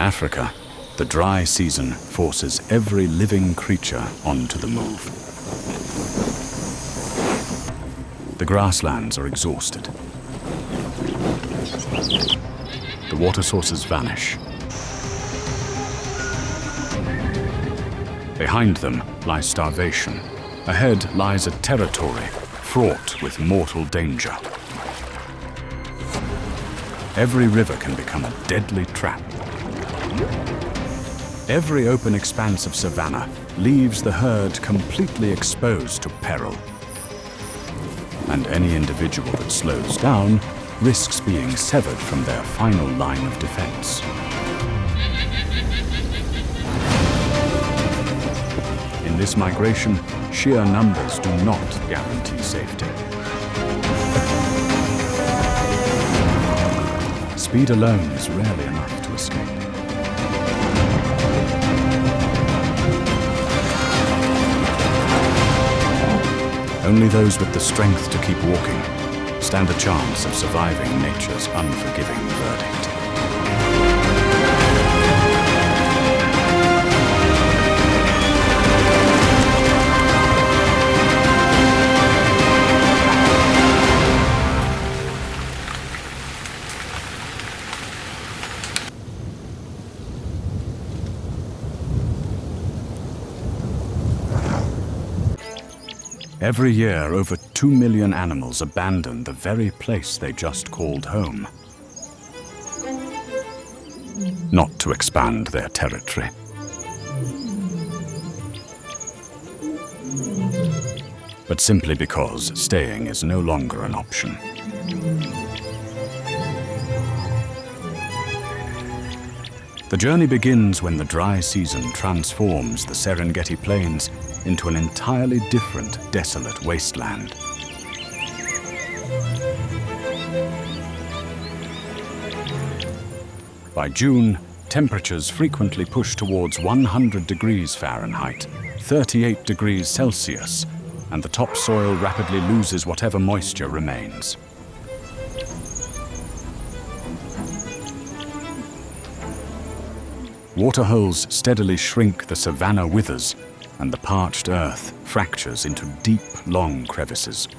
Africa, the dry season forces every living creature onto the move. The grasslands are exhausted. The water sources vanish. Behind them lies starvation. Ahead lies a territory fraught with mortal danger. Every river can become a deadly trap. Every open expanse of savanna leaves the herd completely exposed to peril. And any individual that slows down risks being severed from their final line of defense. In this migration, sheer numbers do not guarantee safety. Speed alone is rarely enough to escape. Only those with the strength to keep walking stand a chance of surviving nature's unforgiving verdict. Every year, over 2 million animals abandon the very place they just called home. Not to expand their territory. But simply because staying is no longer an option. The journey begins when the dry season transforms the Serengeti Plains into an entirely different, desolate wasteland. By June, temperatures frequently push towards 100 degrees Fahrenheit, 38 degrees Celsius, and the topsoil rapidly loses whatever moisture remains. Waterholes steadily shrink, the savanna withers, and the parched earth fractures into deep, long crevices.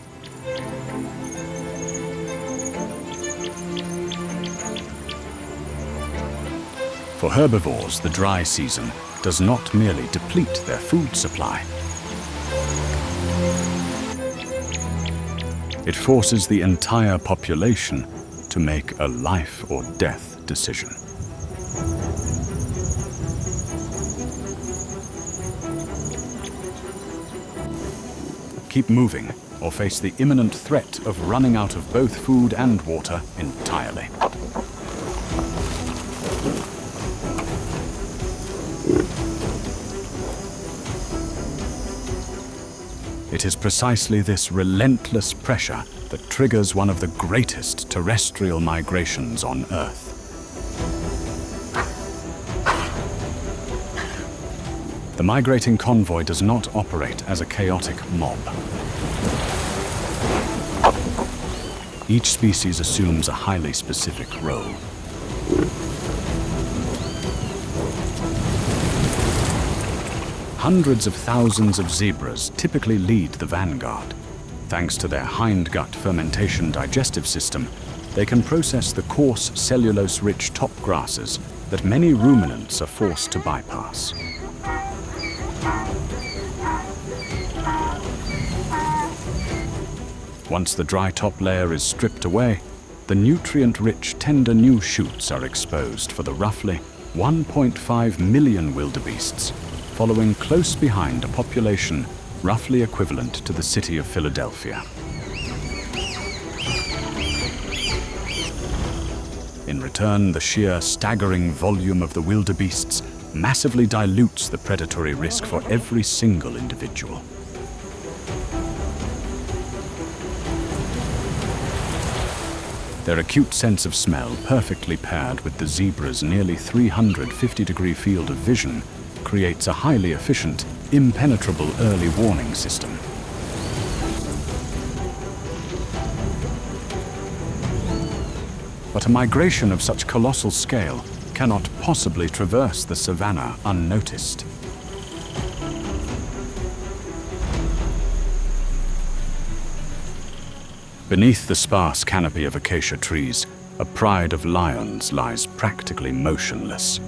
For herbivores, the dry season does not merely deplete their food supply. It forces the entire population to make a life or death decision. Keep moving, or face the imminent threat of running out of both food and water entirely. It is precisely this relentless pressure that triggers one of the greatest terrestrial migrations on Earth. The migrating convoy does not operate as a chaotic mob. Each species assumes a highly specific role. Hundreds of thousands of zebras typically lead the vanguard. Thanks to their hindgut fermentation digestive system, they can process the coarse, cellulose-rich top grasses that many ruminants are forced to bypass. Once the dry top layer is stripped away, the nutrient-rich, tender new shoots are exposed for the roughly 1.5 million wildebeests, following close behind a population roughly equivalent to the city of Philadelphia. In return, the sheer, staggering volume of the wildebeests massively dilutes the predatory risk for every single individual. Their acute sense of smell, perfectly paired with the zebra's nearly 350-degree field of vision, creates a highly efficient, impenetrable early warning system. But a migration of such colossal scale cannot possibly traverse the savanna unnoticed. Beneath the sparse canopy of acacia trees, a pride of lions lies practically motionless.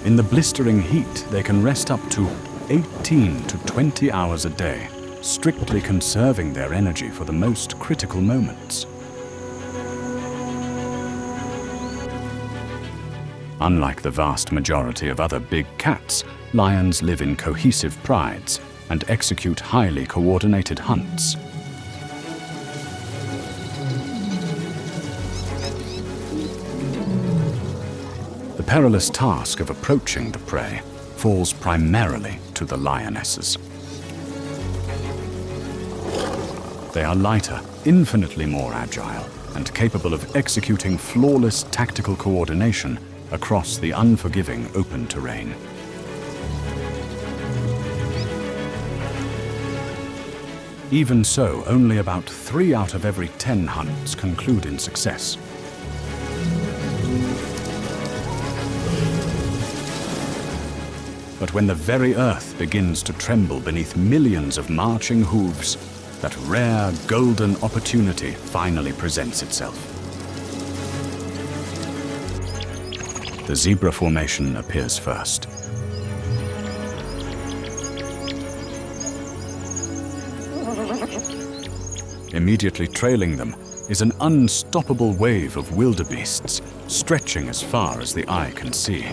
In the blistering heat, they can rest up to 18 to 20 hours a day, strictly conserving their energy for the most critical moments. Unlike the vast majority of other big cats, lions live in cohesive prides and execute highly coordinated hunts. The perilous task of approaching the prey falls primarily to the lionesses. They are lighter, infinitely more agile, and capable of executing flawless tactical coordination across the unforgiving open terrain. Even so, only about 3 out of every 10 hunts conclude in success. But when the very earth begins to tremble beneath millions of marching hooves, that rare golden opportunity finally presents itself. The zebra formation appears first. Immediately trailing them is an unstoppable wave of wildebeests, stretching as far as the eye can see.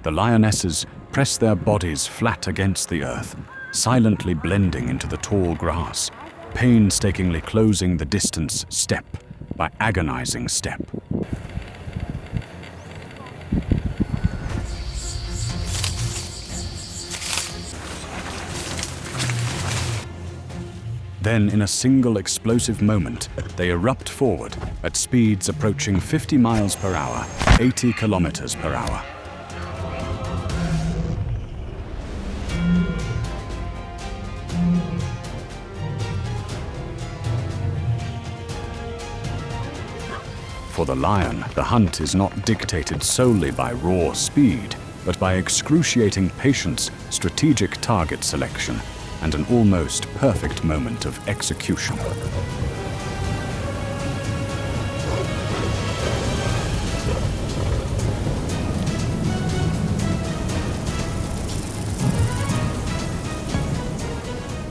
The lionesses press their bodies flat against the earth, silently blending into the tall grass, painstakingly closing the distance step by agonizing step. Then, in a single explosive moment, they erupt forward at speeds approaching 50 miles per hour, 80 kilometers per hour. For the lion, the hunt is not dictated solely by raw speed, but by excruciating patience, strategic target selection, and an almost perfect moment of execution.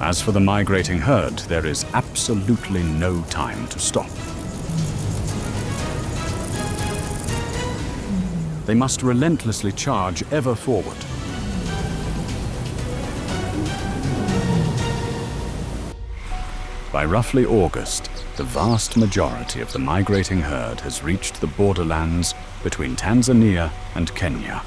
As for the migrating herd, there is absolutely no time to stop. They must relentlessly charge ever forward. By roughly August, the vast majority of the migrating herd has reached the borderlands between Tanzania and Kenya.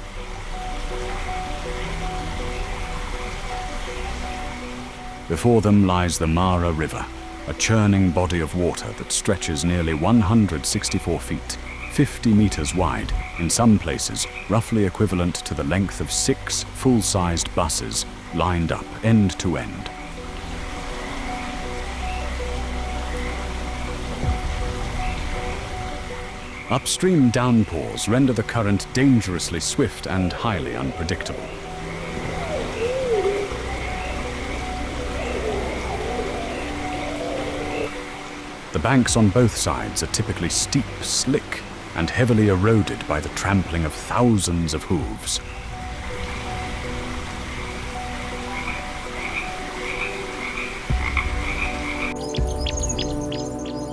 Before them lies the Mara River, a churning body of water that stretches nearly 164 feet, 50 meters wide, in some places roughly equivalent to the length of 6 full-sized buses lined up end to end. Upstream downpours render the current dangerously swift and highly unpredictable. The banks on both sides are typically steep, slick, and heavily eroded by the trampling of thousands of hooves.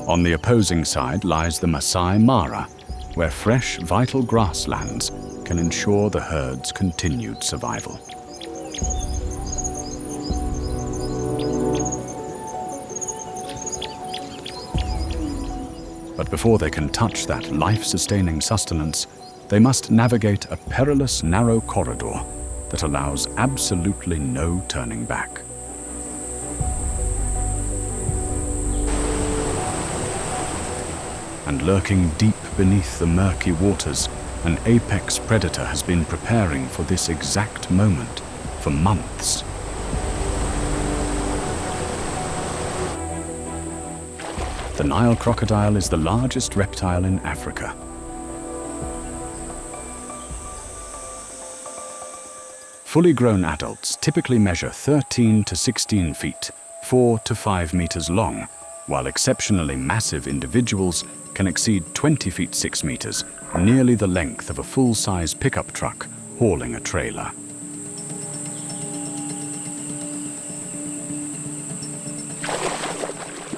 On the opposing side lies the Masai Mara, where fresh, vital grasslands can ensure the herd's continued survival. But before they can touch that life-sustaining sustenance, they must navigate a perilous, narrow corridor that allows absolutely no turning back. And lurking deep beneath the murky waters, an apex predator has been preparing for this exact moment for months. The Nile crocodile is the largest reptile in Africa. Fully grown adults typically measure 13 to 16 feet, 4 to 5 meters long, while exceptionally massive individuals can exceed 20 feet 6 meters, nearly the length of a full-size pickup truck hauling a trailer.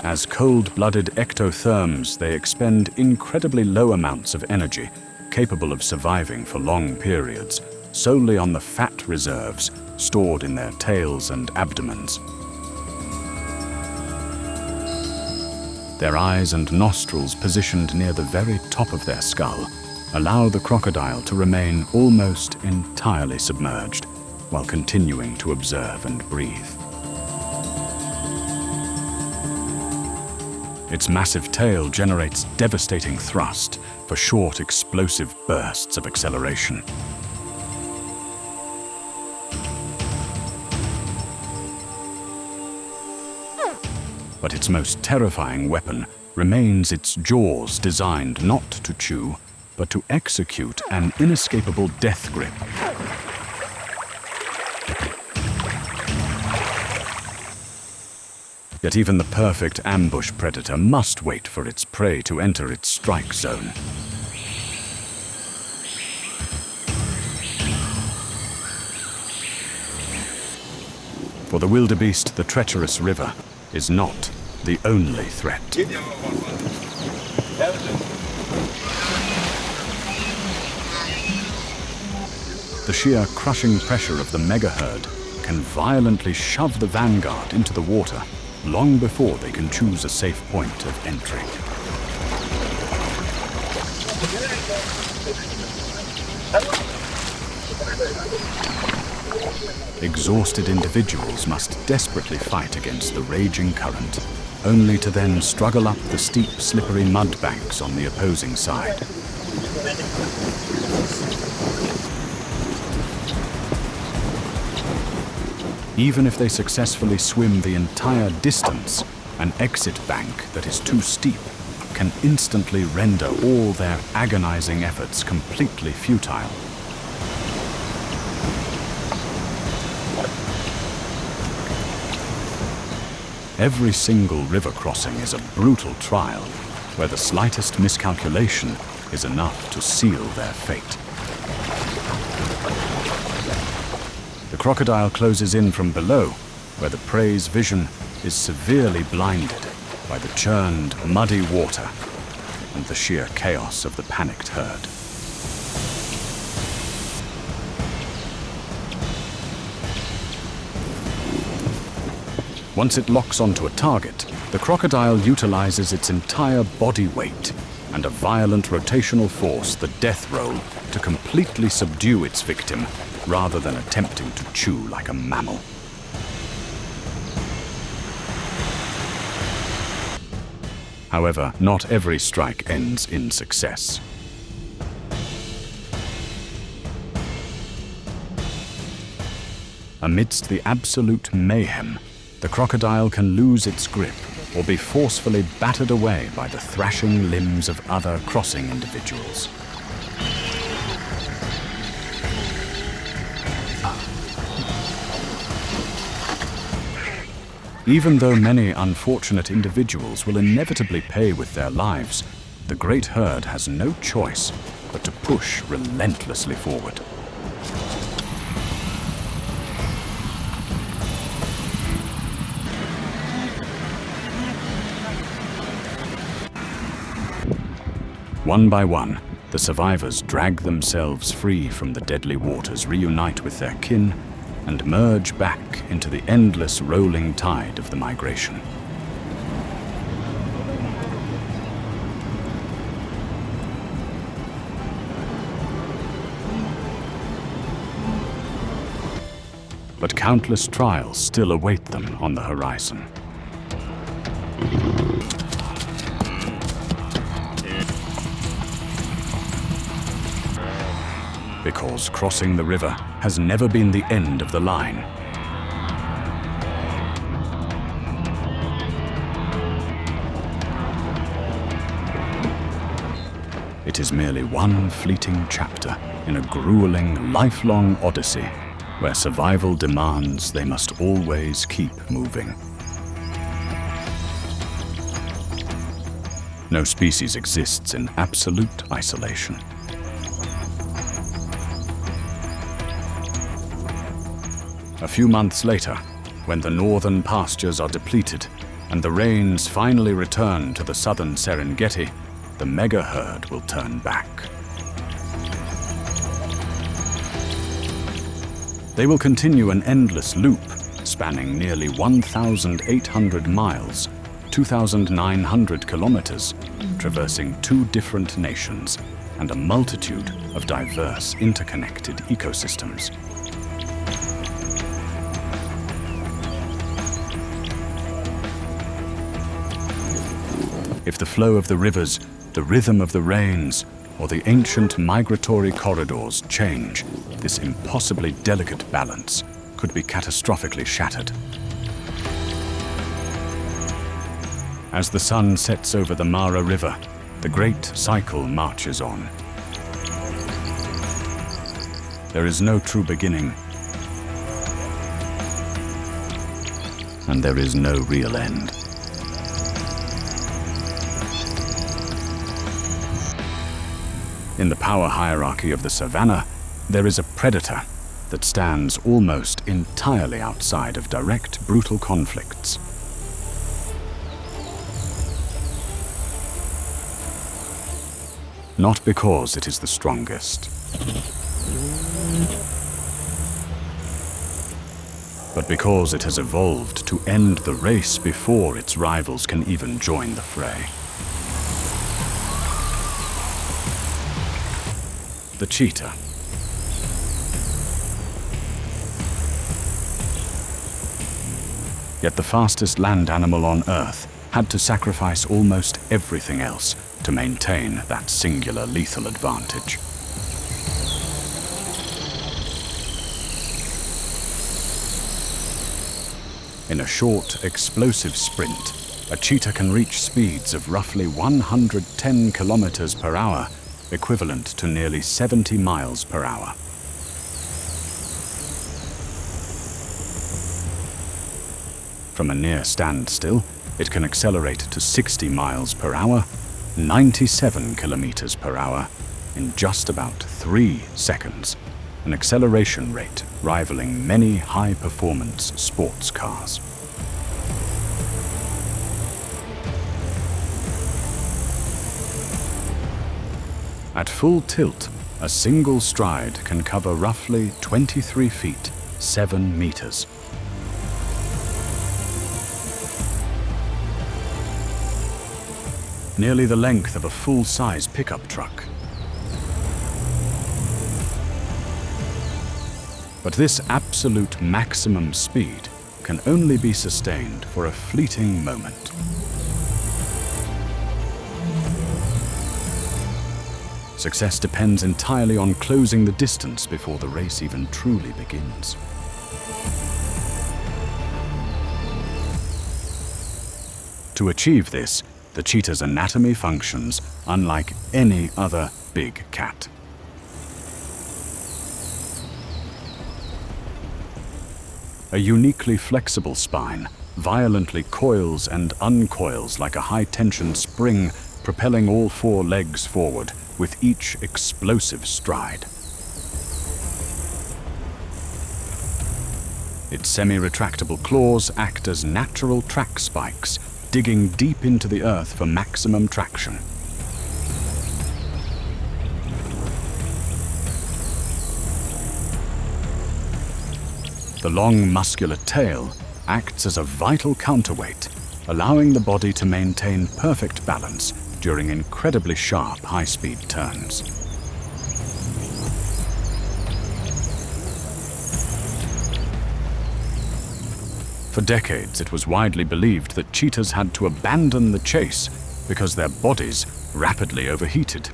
As cold-blooded ectotherms, they expend incredibly low amounts of energy, capable of surviving for long periods, solely on the fat reserves stored in their tails and abdomens. Their eyes and nostrils, positioned near the very top of their skull, allow the crocodile to remain almost entirely submerged while continuing to observe and breathe. Its massive tail generates devastating thrust for short, explosive bursts of acceleration. But its most terrifying weapon remains its jaws, designed not to chew, but to execute an inescapable death grip. Yet even the perfect ambush predator must wait for its prey to enter its strike zone. For the wildebeest, the treacherous river is not the only threat. The sheer crushing pressure of the mega-herd can violently shove the vanguard into the water long before they can choose a safe point of entry. Exhausted individuals must desperately fight against the raging current, only to then struggle up the steep, slippery mud banks on the opposing side. Even if they successfully swim the entire distance, an exit bank that is too steep can instantly render all their agonizing efforts completely futile. Every single river crossing is a brutal trial, where the slightest miscalculation is enough to seal their fate. The crocodile closes in from below, where the prey's vision is severely blinded by the churned, muddy water and the sheer chaos of the panicked herd. Once it locks onto a target, the crocodile utilizes its entire body weight and a violent rotational force, the death roll, to completely subdue its victim rather than attempting to chew like a mammal. However, not every strike ends in success. Amidst the absolute mayhem, the crocodile can lose its grip or be forcefully battered away by the thrashing limbs of other crossing individuals. Even though many unfortunate individuals will inevitably pay with their lives, the great herd has no choice but to push relentlessly forward. One by one, the survivors drag themselves free from the deadly waters, reunite with their kin, and merge back into the endless rolling tide of the migration. But countless trials still await them on the horizon. because crossing the river has never been the end of the line. It is merely one fleeting chapter in a grueling, lifelong odyssey where survival demands they must always keep moving. No species exists in absolute isolation. A few months later, when the northern pastures are depleted and the rains finally return to the southern Serengeti, the mega herd will turn back. They will continue an endless loop spanning nearly 1,800 miles, 2,900 kilometers, traversing 2 different nations and a multitude of diverse interconnected ecosystems. If the flow of the rivers, the rhythm of the rains, or the ancient migratory corridors change, this impossibly delicate balance could be catastrophically shattered. As the sun sets over the Mara River, the great cycle marches on. There is no true beginning, and there is no real end. In the power hierarchy of the savanna, there is a predator that stands almost entirely outside of direct, brutal conflicts. Not because it is the strongest, but because it has evolved to end the race before its rivals can even join the fray. The cheetah. Yet the fastest land animal on Earth had to sacrifice almost everything else to maintain that singular lethal advantage. In a short, explosive sprint, a cheetah can reach speeds of roughly 110 kilometers per hour, equivalent to nearly 70 miles per hour. From a near standstill, it can accelerate to 60 miles per hour, 97 kilometers per hour, in just about 3 seconds, an acceleration rate rivaling many high-performance sports cars. At full tilt, a single stride can cover roughly 23 feet, 7 meters. Nearly the length of a full-size pickup truck. But this absolute maximum speed can only be sustained for a fleeting moment. Success depends entirely on closing the distance before the race even truly begins. To achieve this, the cheetah's anatomy functions unlike any other big cat. A uniquely flexible spine violently coils and uncoils like a high-tension spring, propelling all 4 legs forward with each explosive stride. Its semi-retractable claws act as natural track spikes, digging deep into the earth for maximum traction. The long muscular tail acts as a vital counterweight, allowing the body to maintain perfect balance during incredibly sharp, high-speed turns. For decades, it was widely believed that cheetahs had to abandon the chase because their bodies rapidly overheated.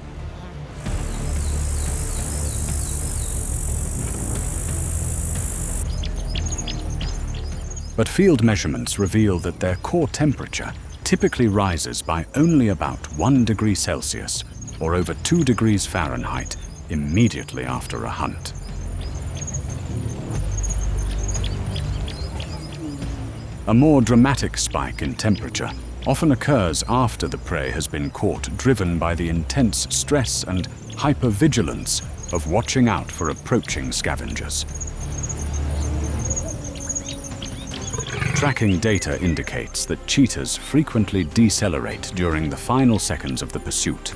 But field measurements reveal that their core temperature typically rises by only about 1 degree Celsius, or over 2 degrees Fahrenheit, immediately after a hunt. A more dramatic spike in temperature often occurs after the prey has been caught, driven by the intense stress and hypervigilance of watching out for approaching scavengers. Tracking data indicates that cheetahs frequently decelerate during the final seconds of the pursuit.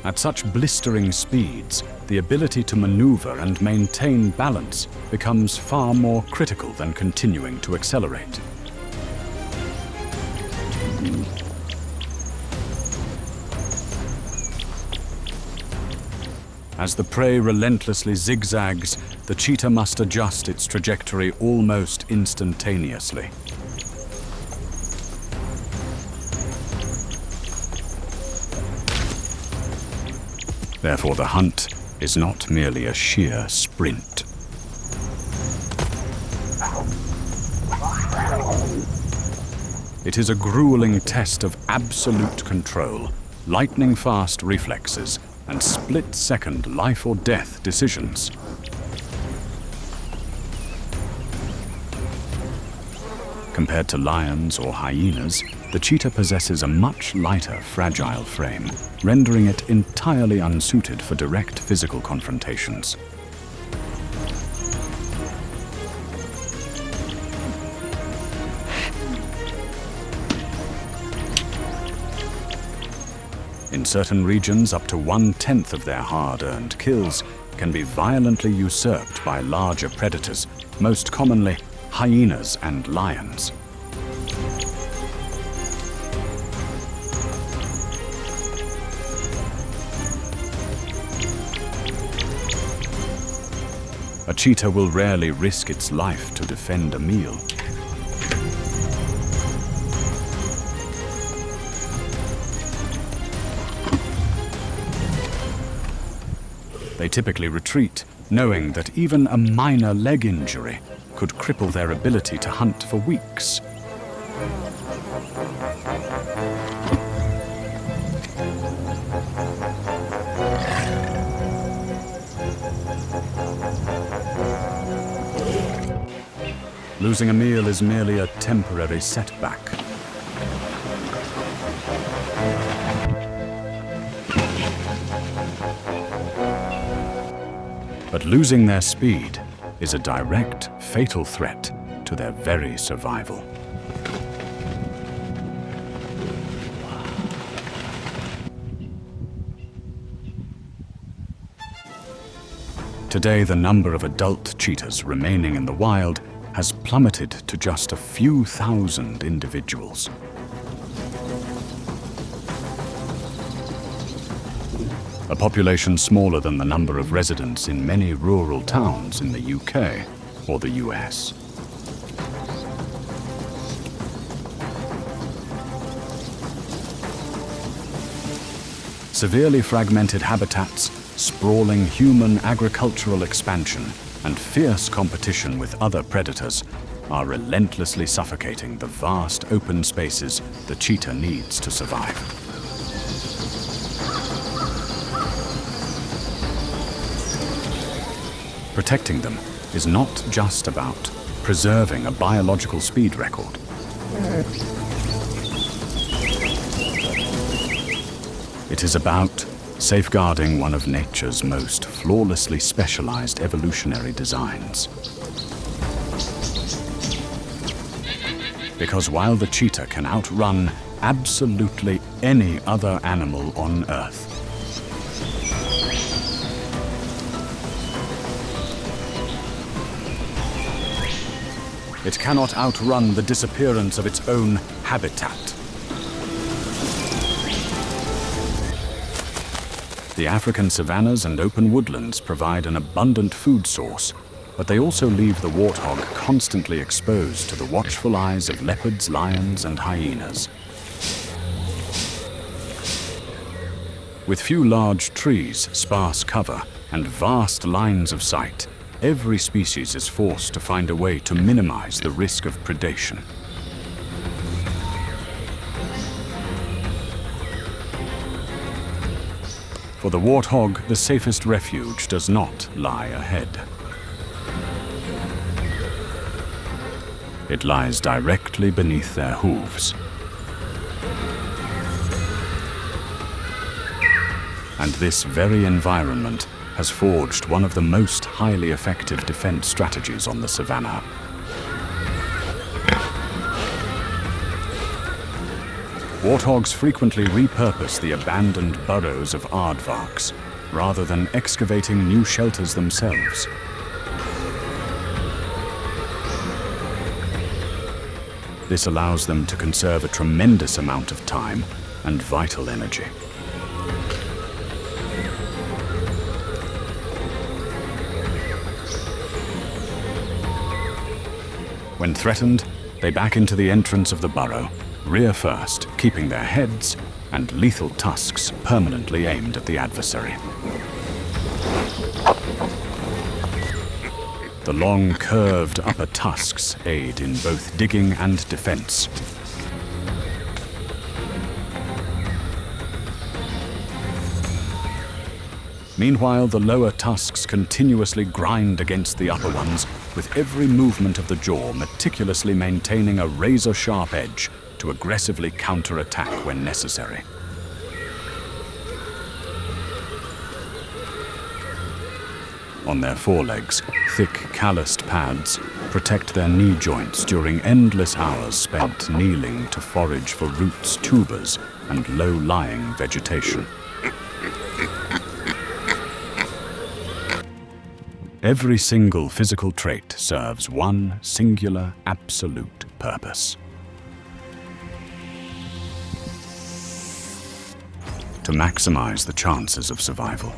At such blistering speeds, the ability to maneuver and maintain balance becomes far more critical than continuing to accelerate. As the prey relentlessly zigzags, the cheetah must adjust its trajectory almost instantaneously. Therefore, the hunt is not merely a sheer sprint. It is a grueling test of absolute control, lightning-fast reflexes, and split-second life-or-death decisions. Compared to lions or hyenas, the cheetah possesses a much lighter, fragile frame, rendering it entirely unsuited for direct physical confrontations. In certain regions, up to 1/10 of their hard-earned kills can be violently usurped by larger predators, most commonly hyenas and lions. A cheetah will rarely risk its life to defend a meal. They typically retreat, knowing that even a minor leg injury could cripple their ability to hunt for weeks. Losing a meal is merely a temporary setback. But losing their speed is a direct, fatal threat to their very survival. Today, the number of adult cheetahs remaining in the wild has plummeted to just a few thousand individuals. A population smaller than the number of residents in many rural towns in the UK or the US. Severely fragmented habitats, sprawling human agricultural expansion, and fierce competition with other predators are relentlessly suffocating the vast open spaces the cheetah needs to survive. Protecting them is not just about preserving a biological speed record. It is about safeguarding one of nature's most flawlessly specialized evolutionary designs. Because while the cheetah can outrun absolutely any other animal on Earth, it cannot outrun the disappearance of its own habitat. The African savannas and open woodlands provide an abundant food source, but they also leave the warthog constantly exposed to the watchful eyes of leopards, lions, and hyenas. With few large trees, sparse cover, and vast lines of sight, every species is forced to find a way to minimize the risk of predation. For the warthog, the safest refuge does not lie ahead. It lies directly beneath their hooves. And this very environment has forged one of the most highly effective defense strategies on the savanna. Warthogs frequently repurpose the abandoned burrows of aardvarks, rather than excavating new shelters themselves. This allows them to conserve a tremendous amount of time and vital energy. When threatened, they back into the entrance of the burrow, rear first, keeping their heads and lethal tusks permanently aimed at the adversary. The long, curved upper tusks aid in both digging and defense. Meanwhile, the lower tusks continuously grind against the upper ones, with every movement of the jaw meticulously maintaining a razor-sharp edge to aggressively counter-attack when necessary. On their forelegs, thick, calloused pads protect their knee joints during endless hours spent kneeling to forage for roots, tubers, and low-lying vegetation. Every single physical trait serves one singular, absolute purpose: to maximize the chances of survival.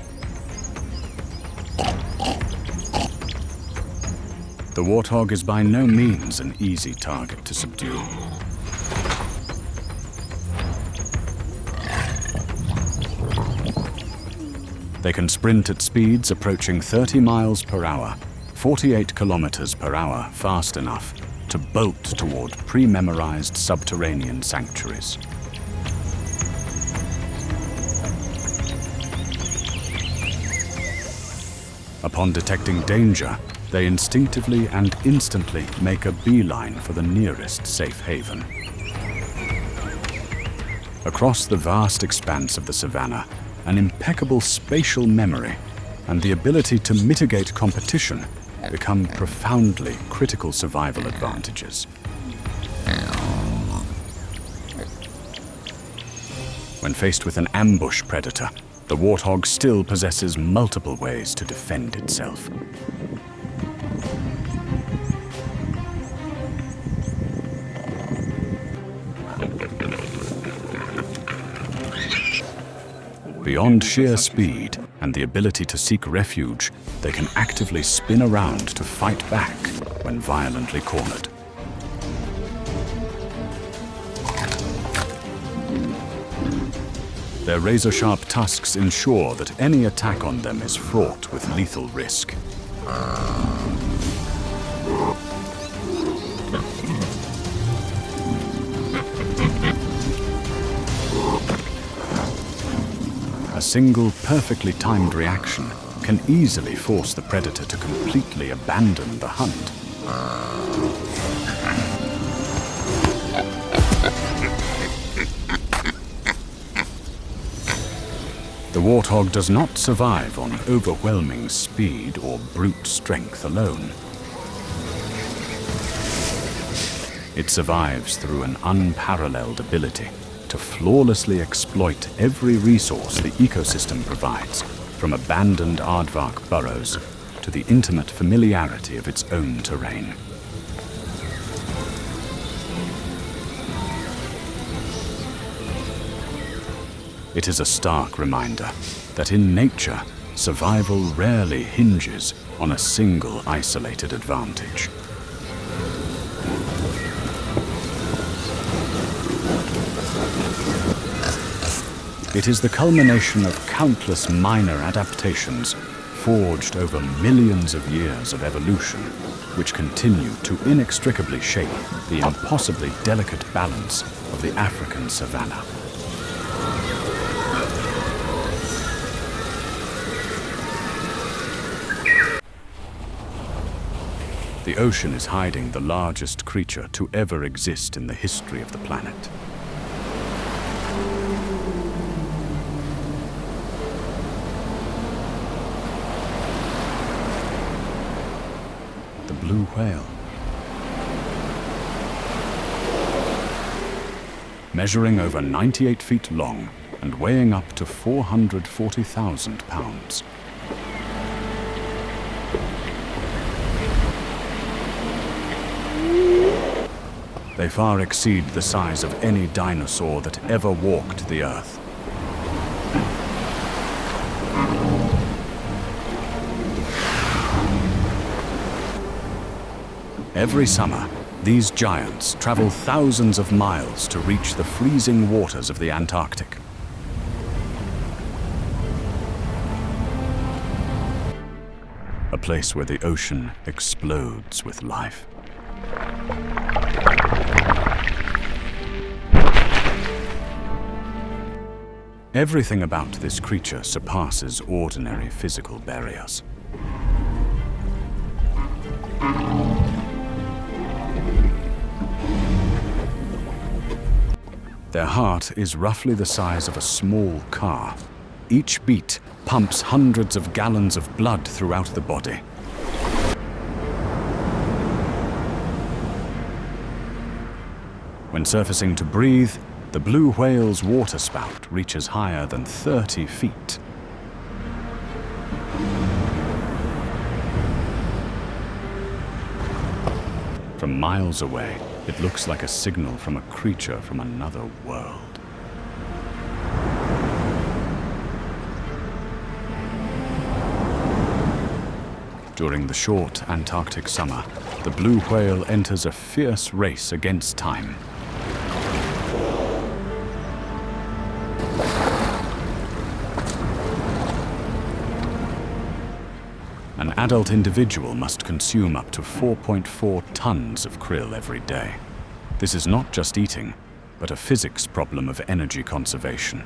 The warthog is by no means an easy target to subdue. They can sprint at speeds approaching 30 miles per hour, 48 kilometers per hour, fast enough to bolt toward pre-memorized subterranean sanctuaries. Upon detecting danger, they instinctively and instantly make a beeline for the nearest safe haven. Across the vast expanse of the savanna, an impeccable spatial memory and the ability to mitigate competition become profoundly critical survival advantages. When faced with an ambush predator, the warthog still possesses multiple ways to defend itself. Beyond sheer speed and the ability to seek refuge, they can actively spin around to fight back when violently cornered. Their razor-sharp tusks ensure that any attack on them is fraught with lethal risk. A single perfectly timed reaction can easily force the predator to completely abandon the hunt. The warthog does not survive on overwhelming speed or brute strength alone. It survives through an unparalleled ability to flawlessly exploit every resource the ecosystem provides, from abandoned aardvark burrows to the intimate familiarity of its own terrain. It is a stark reminder that in nature, survival rarely hinges on a single isolated advantage. It is the culmination of countless minor adaptations forged over millions of years of evolution, which continue to inextricably shape the impossibly delicate balance of the African savanna. The ocean is hiding the largest creature to ever exist in the history of the planet. The blue whale. Measuring over 98 feet long and weighing up to 440,000 pounds. They far exceed the size of any dinosaur that ever walked the earth. Every summer, these giants travel thousands of miles to reach the freezing waters of the Antarctic. A place where the ocean explodes with life. Everything about this creature surpasses ordinary physical barriers. Their heart is roughly the size of a small car. Each beat pumps hundreds of gallons of blood throughout the body. When surfacing to breathe, the blue whale's water spout reaches higher than 30 feet. From miles away, it looks like a signal from a creature from another world. During the short Antarctic summer, the blue whale enters a fierce race against time. An adult individual must consume up to 4.4 tons of krill every day. This is not just eating, but a physics problem of energy conservation.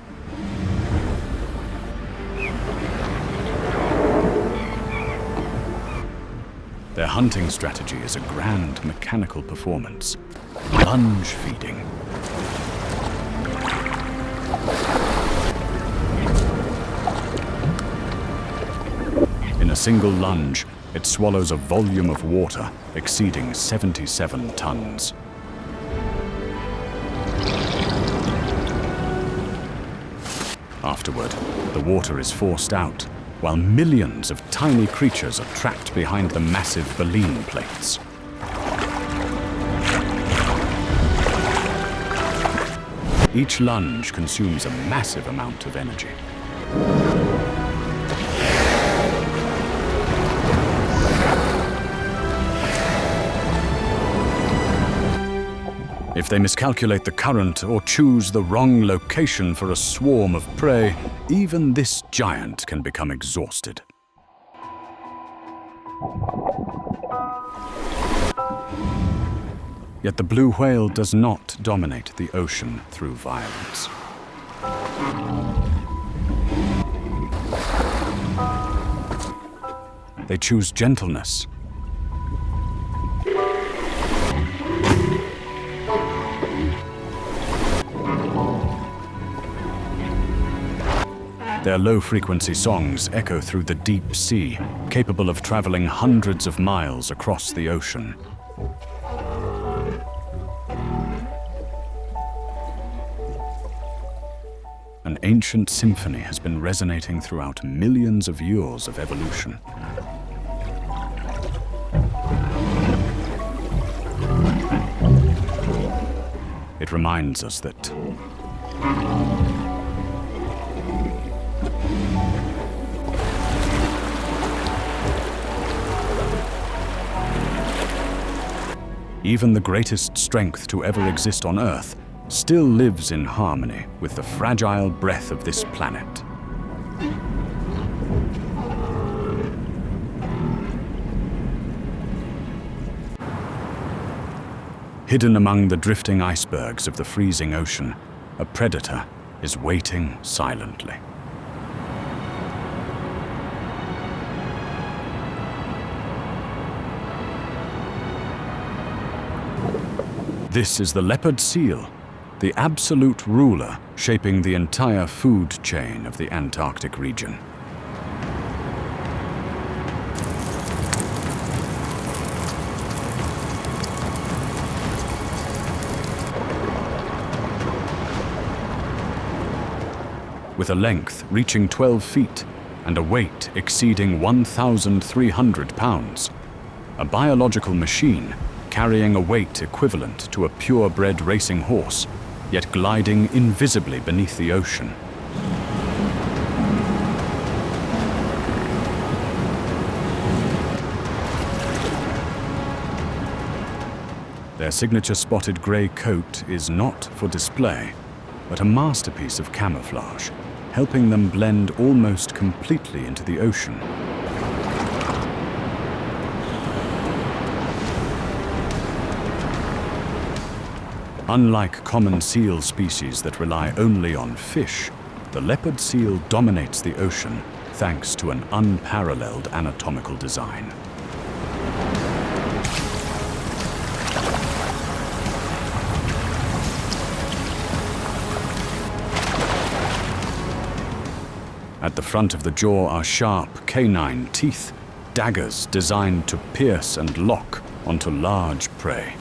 Their hunting strategy is a grand mechanical performance. Lunge feeding. In a single lunge, it swallows a volume of water exceeding 77 tons. Afterward, the water is forced out, while millions of tiny creatures are trapped behind the massive baleen plates. Each lunge consumes a massive amount of energy. If they miscalculate the current or choose the wrong location for a swarm of prey, even this giant can become exhausted. Yet the blue whale does not dominate the ocean through violence. They choose gentleness. Their low-frequency songs echo through the deep sea, capable of traveling hundreds of miles across the ocean. An ancient symphony has been resonating throughout millions of years of evolution. It reminds us that even the greatest strength to ever exist on Earth still lives in harmony with the fragile breath of this planet. Hidden among the drifting icebergs of the freezing ocean, a predator is waiting silently. This is the leopard seal, the absolute ruler shaping the entire food chain of the Antarctic region. With a length reaching 12 feet and a weight exceeding 1,300 pounds, a biological machine carrying a weight equivalent to a purebred racing horse, yet gliding invisibly beneath the ocean. Their signature spotted grey coat is not for display, but a masterpiece of camouflage, helping them blend almost completely into the ocean. Unlike common seal species that rely only on fish, the leopard seal dominates the ocean thanks to an unparalleled anatomical design. At the front of the jaw are sharp canine teeth, daggers designed to pierce and lock onto large prey.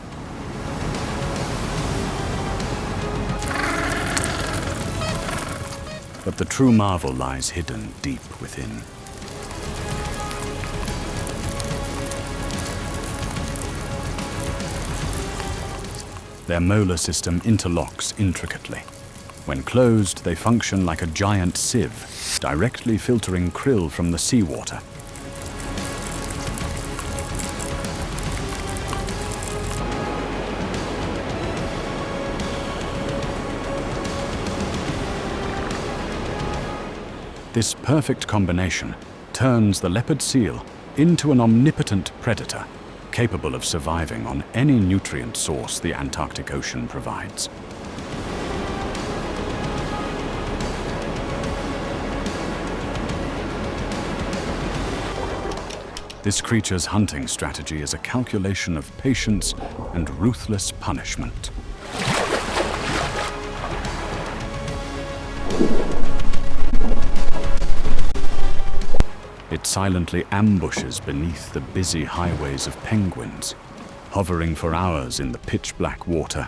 But the true marvel lies hidden deep within. Their molar system interlocks intricately. When closed, they function like a giant sieve, directly filtering krill from the seawater. This perfect combination turns the leopard seal into an omnipotent predator, capable of surviving on any nutrient source the Antarctic Ocean provides. This creature's hunting strategy is a calculation of patience and ruthless punishment. It silently ambushes beneath the busy highways of penguins, hovering for hours in the pitch-black water,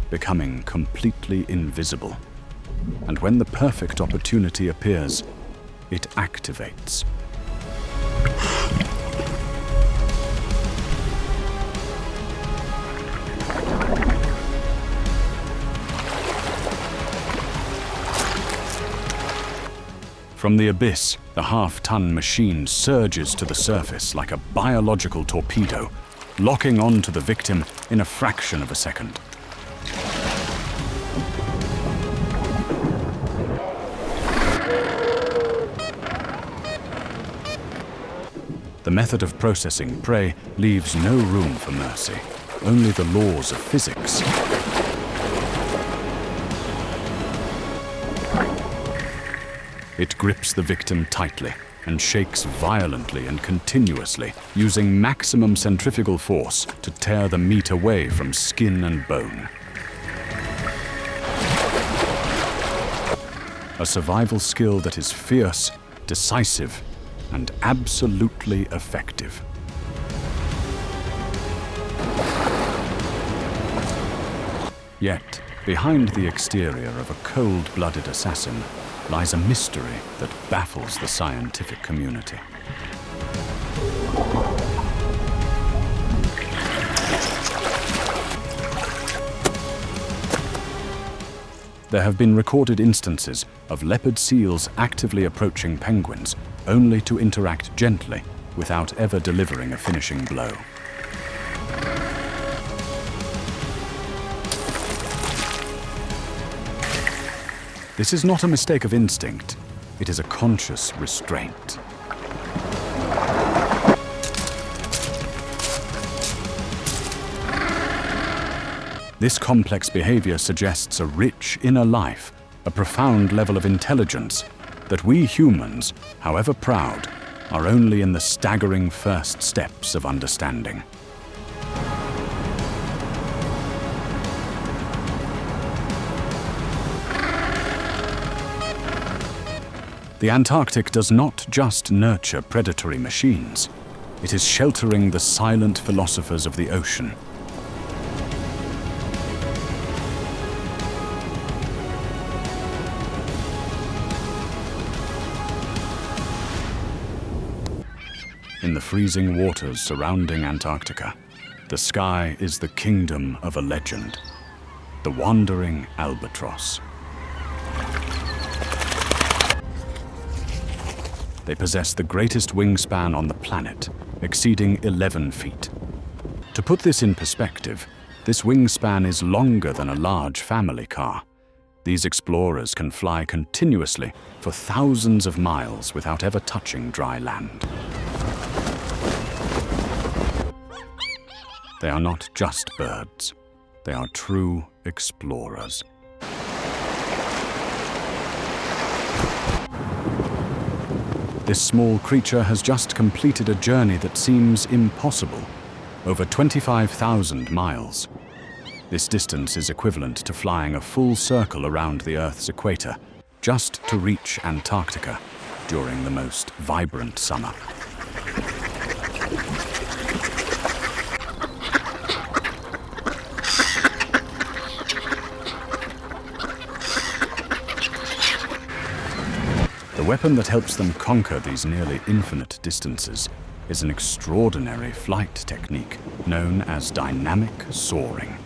becoming completely invisible. And when the perfect opportunity appears, it activates. From the abyss, the half-ton machine surges to the surface like a biological torpedo, locking onto the victim in a fraction of a second. The method of processing prey leaves no room for mercy, only the laws of physics. It grips the victim tightly and shakes violently and continuously, using maximum centrifugal force to tear the meat away from skin and bone. A survival skill that is fierce, decisive, and absolutely effective. Yet, behind the exterior of a cold-blooded assassin lies a mystery that baffles the scientific community. There have been recorded instances of leopard seals actively approaching penguins, only to interact gently without ever delivering a finishing blow. This is not a mistake of instinct. It is a conscious restraint. This complex behavior suggests a rich inner life, a profound level of intelligence that we humans, however proud, are only in the staggering first steps of understanding. The Antarctic does not just nurture predatory machines. It is sheltering the silent philosophers of the ocean. In the freezing waters surrounding Antarctica, the sky is the kingdom of a legend, the wandering albatross. They possess the greatest wingspan on the planet, exceeding 11 feet. To put this in perspective, this wingspan is longer than a large family car. These explorers can fly continuously for thousands of miles without ever touching dry land. They are not just birds. They are true explorers. This small creature has just completed a journey that seems impossible, over 25,000 miles. This distance is equivalent to flying a full circle around the Earth's equator, just to reach Antarctica during the most vibrant summer. The weapon that helps them conquer these nearly infinite distances is an extraordinary flight technique known as dynamic soaring.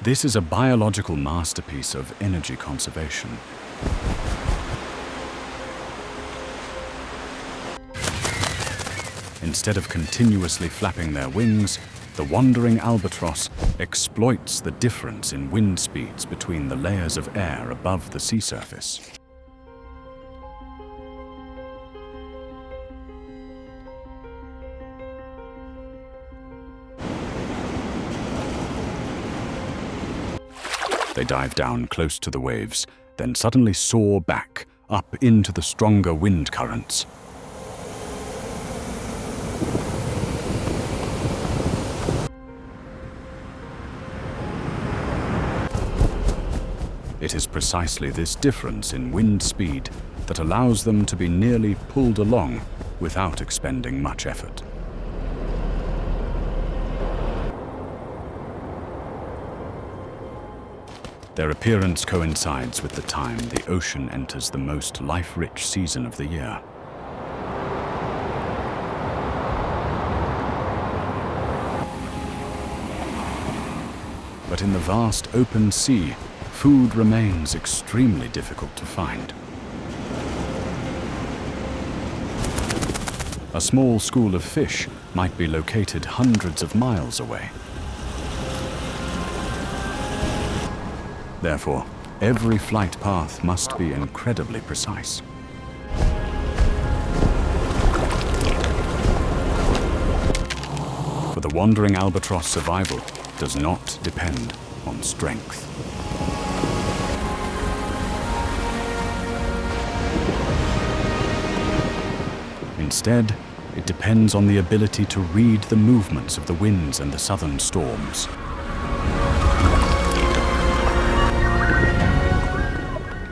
This is a biological masterpiece of energy conservation. Instead of continuously flapping their wings, the wandering albatross exploits the difference in wind speeds between the layers of air above the sea surface. They dive down close to the waves, then suddenly soar back, up into the stronger wind currents. It is precisely this difference in wind speed that allows them to be nearly pulled along without expending much effort. Their appearance coincides with the time the ocean enters the most life-rich season of the year. But in the vast open sea, food remains extremely difficult to find. A small school of fish might be located hundreds of miles away. Therefore, every flight path must be incredibly precise. For the wandering albatross, survival does not depend on strength. Instead, it depends on the ability to read the movements of the winds and the southern storms.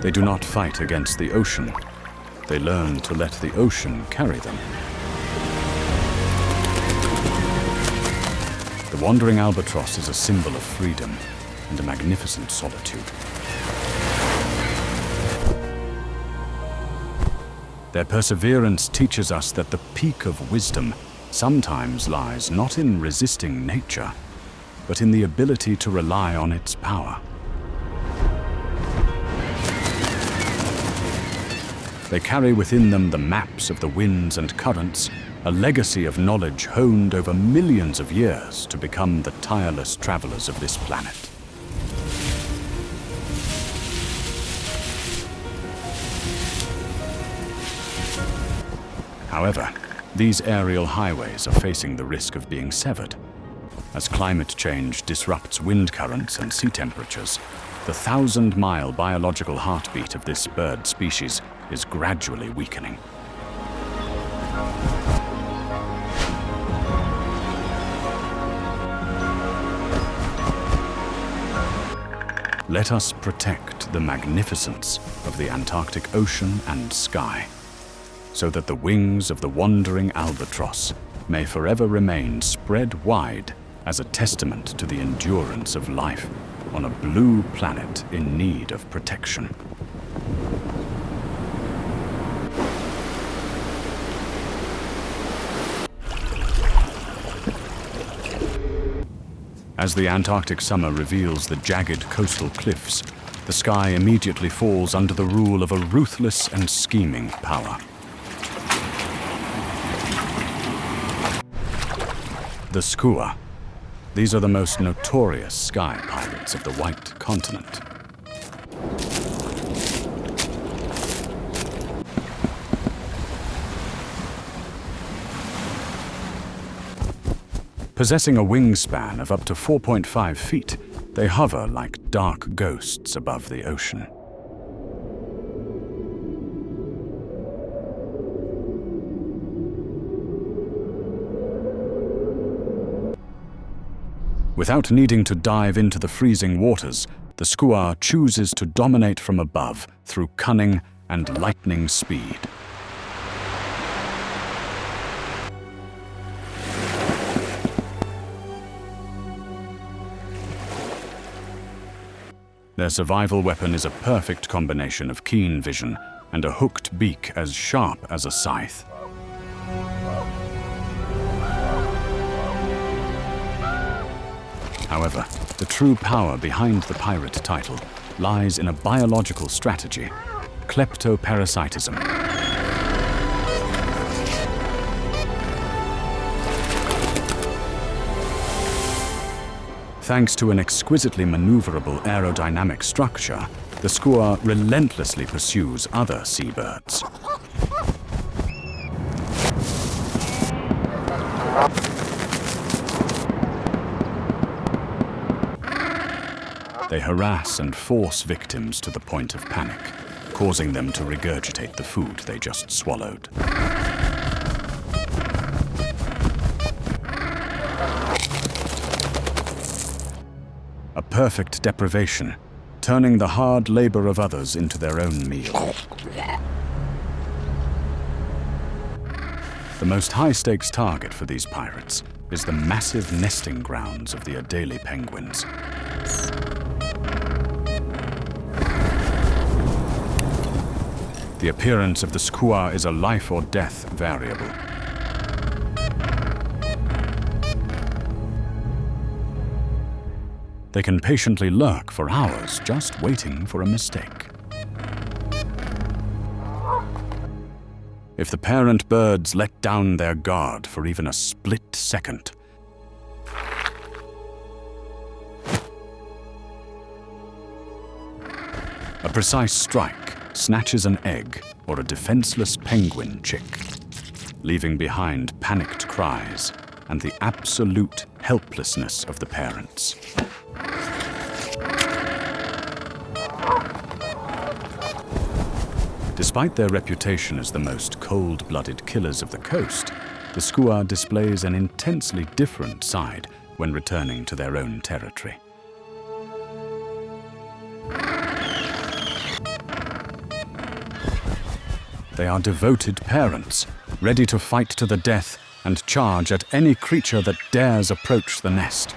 They do not fight against the ocean. They learn to let the ocean carry them. The wandering albatross is a symbol of freedom and a magnificent solitude. Their perseverance teaches us that the peak of wisdom sometimes lies not in resisting nature, but in the ability to rely on its power. They carry within them the maps of the winds and currents, a legacy of knowledge honed over millions of years to become the tireless travelers of this planet. However, these aerial highways are facing the risk of being severed. As climate change disrupts wind currents and sea temperatures, the 1,000-mile biological heartbeat of this bird species is gradually weakening. Let us protect the magnificence of the Antarctic Ocean and sky, so that the wings of the wandering albatross may forever remain spread wide as a testament to the endurance of life on a blue planet in need of protection. As the Antarctic summer reveals the jagged coastal cliffs, the sky immediately falls under the rule of a ruthless and scheming power. The skua. These are the most notorious sky pirates of the White Continent. Possessing a wingspan of up to 4.5 feet, they hover like dark ghosts above the ocean. Without needing to dive into the freezing waters, the skua chooses to dominate from above through cunning and lightning speed. Their survival weapon is a perfect combination of keen vision and a hooked beak as sharp as a scythe. However, the true power behind the pirate title lies in a biological strategy: kleptoparasitism. Thanks to an exquisitely maneuverable aerodynamic structure, the skua relentlessly pursues other seabirds. They harass and force victims to the point of panic, causing them to regurgitate the food they just swallowed. A perfect deprivation, turning the hard labor of others into their own meal. The most high-stakes target for these pirates is the massive nesting grounds of the Adelie penguins. The appearance of the skua is a life or death variable. They can patiently lurk for hours, just waiting for a mistake. If the parent birds let down their guard for even a split second, a precise strike snatches an egg or a defenseless penguin chick, leaving behind panicked cries and the absolute helplessness of the parents. Despite their reputation as the most cold-blooded killers of the coast, the skua displays an intensely different side when returning to their own territory. They are devoted parents, ready to fight to the death and charge at any creature that dares approach the nest.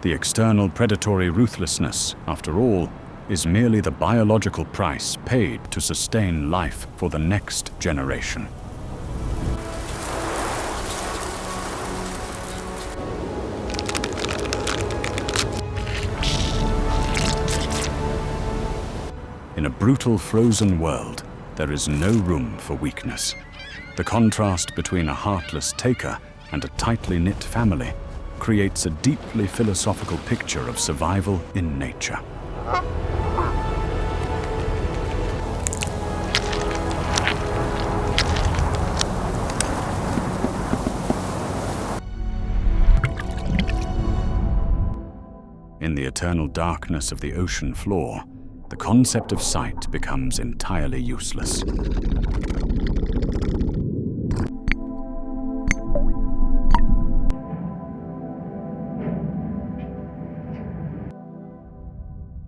The external predatory ruthlessness, after all, is merely the biological price paid to sustain life for the next generation. In a brutal frozen world, there is no room for weakness. The contrast between a heartless taker and a tightly knit family creates a deeply philosophical picture of survival in nature. In the eternal darkness of the ocean floor, the concept of sight becomes entirely useless.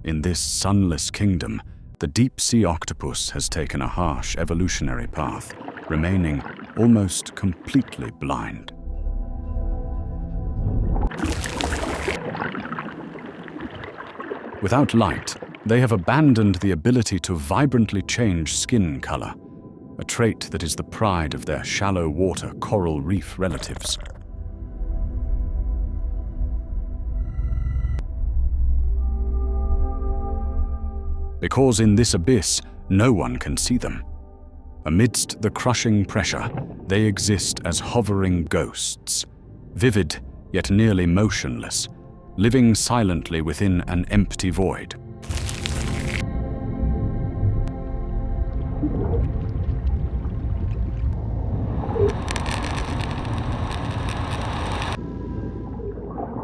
In this sunless kingdom, the deep-sea octopus has taken a harsh evolutionary path, remaining almost completely blind. Without light, they have abandoned the ability to vibrantly change skin color, a trait that is the pride of their shallow water coral reef relatives. Because in this abyss, no one can see them. Amidst the crushing pressure, they exist as hovering ghosts, vivid yet nearly motionless, living silently within an empty void.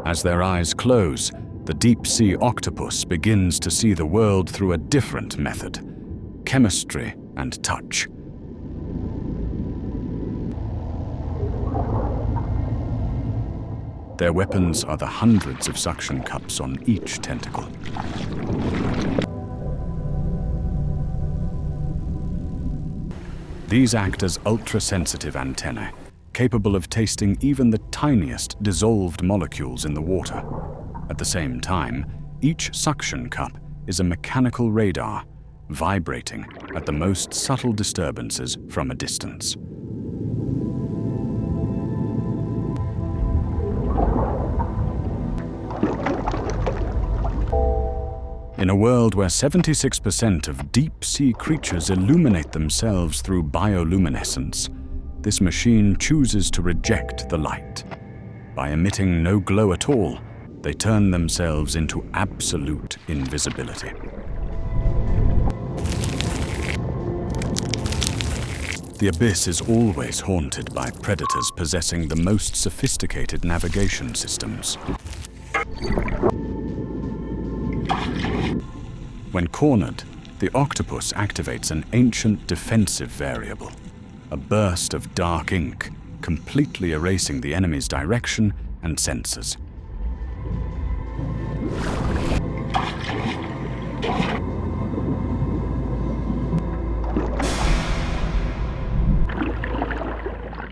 As their eyes close, the deep-sea octopus begins to see the world through a different method: chemistry and touch. Their weapons are the hundreds of suction cups on each tentacle. These act as ultra-sensitive antennae, capable of tasting even the tiniest dissolved molecules in the water. At the same time, each suction cup is a mechanical radar, vibrating at the most subtle disturbances from a distance. In a world where 76% of deep-sea creatures illuminate themselves through bioluminescence, this machine chooses to reject the light. By emitting no glow at all, they turn themselves into absolute invisibility. The abyss is always haunted by predators possessing the most sophisticated navigation systems. When cornered, the octopus activates an ancient defensive variable, a burst of dark ink, completely erasing the enemy's direction and sensors.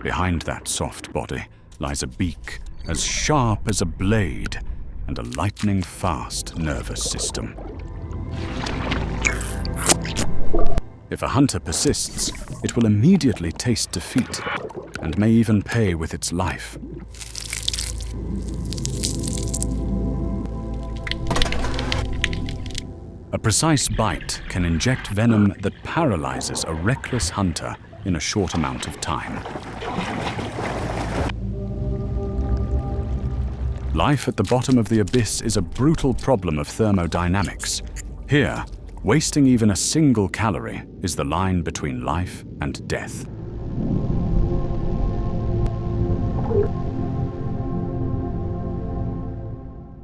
Behind that soft body lies a beak as sharp as a blade and a lightning-fast nervous system. If a hunter persists, it will immediately taste defeat and may even pay with its life. A precise bite can inject venom that paralyzes a reckless hunter in a short amount of time. Life at the bottom of the abyss is a brutal problem of thermodynamics. Here, wasting even a single calorie is the line between life and death.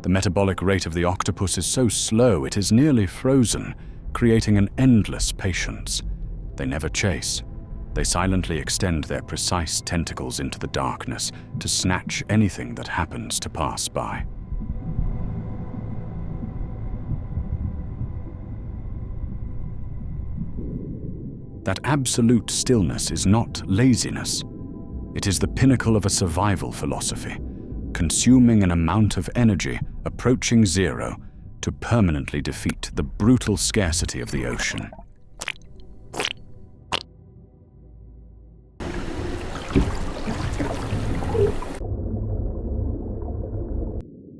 The metabolic rate of the octopus is so slow it is nearly frozen, creating an endless patience. They never chase. They silently extend their precise tentacles into the darkness to snatch anything that happens to pass by. That absolute stillness is not laziness. It is the pinnacle of a survival philosophy, consuming an amount of energy approaching zero to permanently defeat the brutal scarcity of the ocean.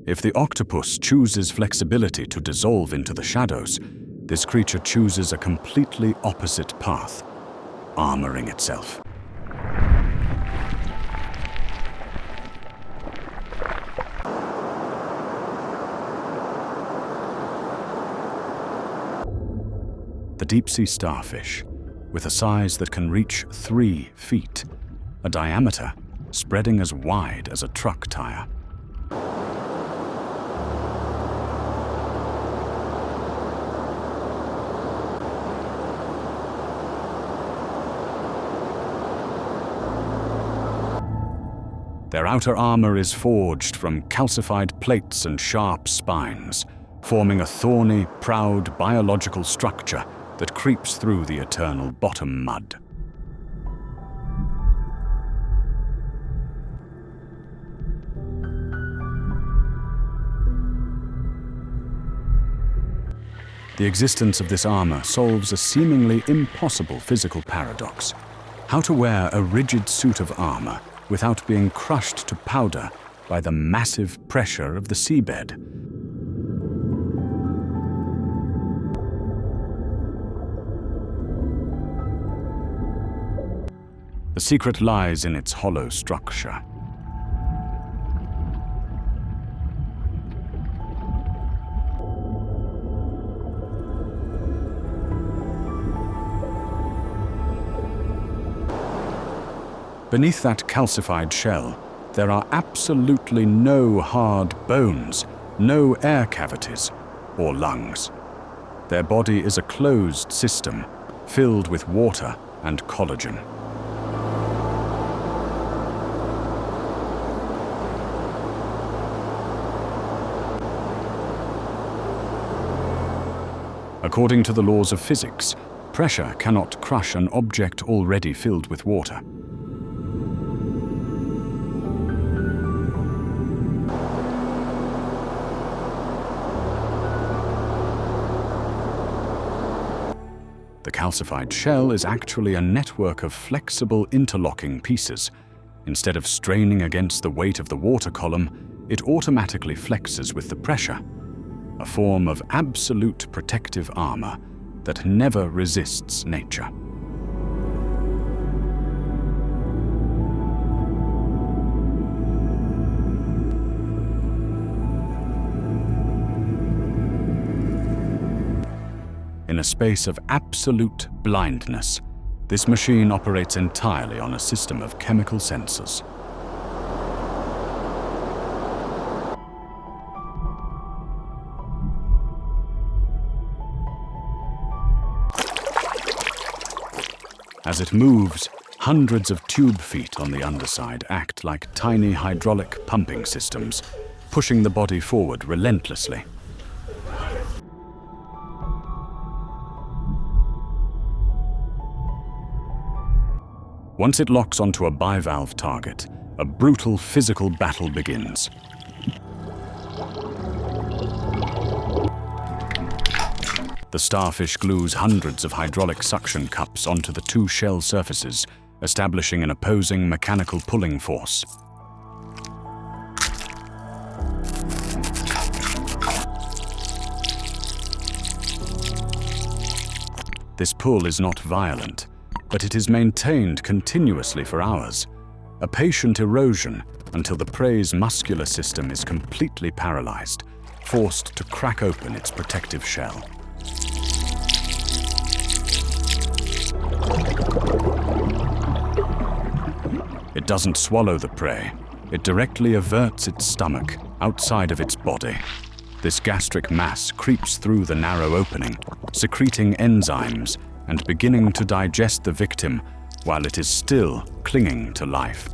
If the octopus chooses flexibility to dissolve into the shadows, this creature chooses a completely opposite path, armoring itself. The deep-sea starfish, with a size that can reach 3 feet, a diameter spreading as wide as a truck tire. Their outer armor is forged from calcified plates and sharp spines, forming a thorny, proud biological structure that creeps through the eternal bottom mud. The existence of this armor solves a seemingly impossible physical paradox: how to wear a rigid suit of armor without being crushed to powder by the massive pressure of the seabed. The secret lies in its hollow structure. Beneath that calcified shell, there are absolutely no hard bones, no air cavities, or lungs. Their body is a closed system, filled with water and collagen. According to the laws of physics, pressure cannot crush an object already filled with water. The calcified shell is actually a network of flexible interlocking pieces. Instead of straining against the weight of the water column, it automatically flexes with the pressure, a form of absolute protective armor that never resists nature. In a space of absolute blindness, this machine operates entirely on a system of chemical sensors. As it moves, hundreds of tube feet on the underside act like tiny hydraulic pumping systems, pushing the body forward relentlessly. Once it locks onto a bivalve target, a brutal physical battle begins. The starfish glues hundreds of hydraulic suction cups onto the two shell surfaces, establishing an opposing mechanical pulling force. This pull is not violent, but it is maintained continuously for hours, a patient erosion until the prey's muscular system is completely paralyzed, forced to crack open its protective shell. It doesn't swallow the prey. It directly averts its stomach, outside of its body. This gastric mass creeps through the narrow opening, secreting enzymes and beginning to digest the victim while it is still clinging to life.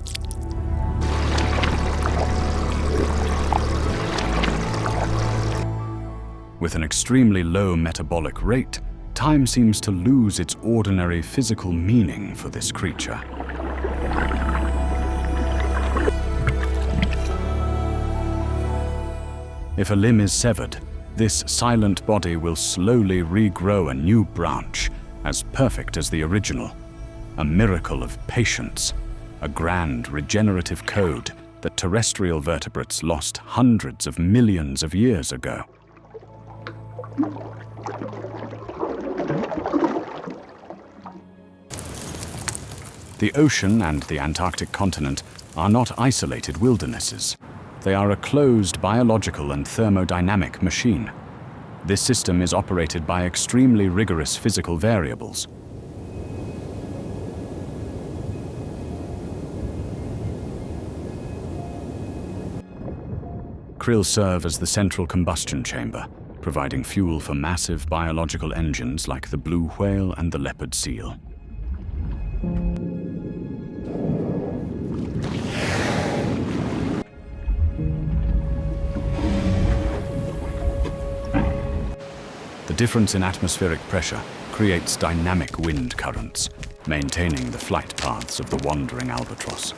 With an extremely low metabolic rate, time seems to lose its ordinary physical meaning for this creature. If a limb is severed, this silent body will slowly regrow a new branch, as perfect as the original. A miracle of patience, a grand regenerative code that terrestrial vertebrates lost hundreds of millions of years ago. The ocean and the Antarctic continent are not isolated wildernesses. They are a closed biological and thermodynamic machine. This system is operated by extremely rigorous physical variables. Krill serve as the central combustion chamber, providing fuel for massive biological engines like the blue whale and the leopard seal. The difference in atmospheric pressure creates dynamic wind currents, maintaining the flight paths of the wandering albatross.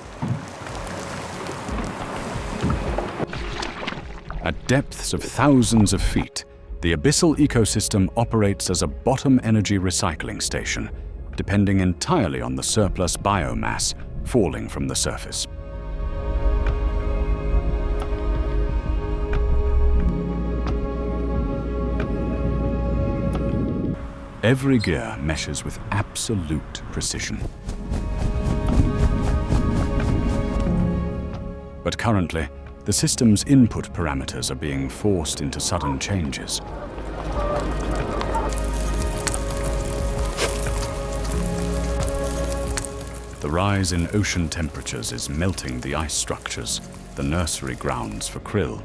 At depths of thousands of feet, the abyssal ecosystem operates as a bottom energy recycling station, depending entirely on the surplus biomass falling from the surface. Every gear meshes with absolute precision. But currently, the system's input parameters are being forced into sudden changes. The rise in ocean temperatures is melting the ice structures, the nursery grounds for krill.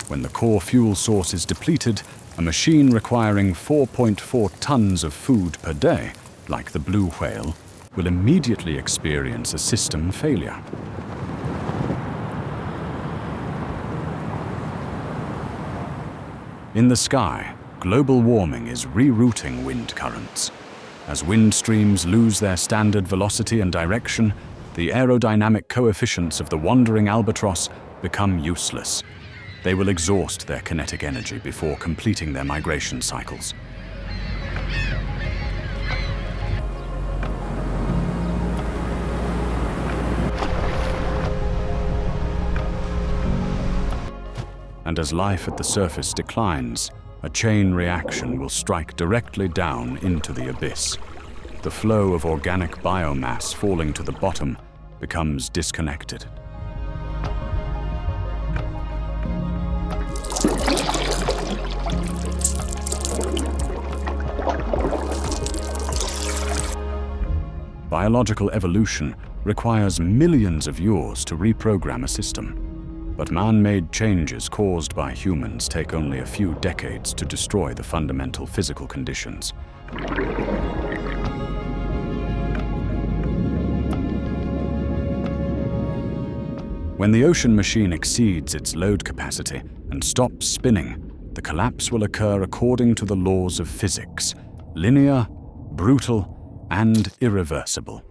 When the core fuel source is depleted, a machine requiring 4.4 tons of food per day, like the blue whale, will immediately experience a system failure. In the sky, global warming is rerouting wind currents. As wind streams lose their standard velocity and direction, the aerodynamic coefficients of the wandering albatross become useless. They will exhaust their kinetic energy before completing their migration cycles. And as life at the surface declines, a chain reaction will strike directly down into the abyss. The flow of organic biomass falling to the bottom becomes disconnected. Biological evolution requires millions of years to reprogram a system, but man-made changes caused by humans take only a few decades to destroy the fundamental physical conditions. When the ocean machine exceeds its load capacity and stops spinning, the collapse will occur according to the laws of physics: linear, brutal, and irreversible.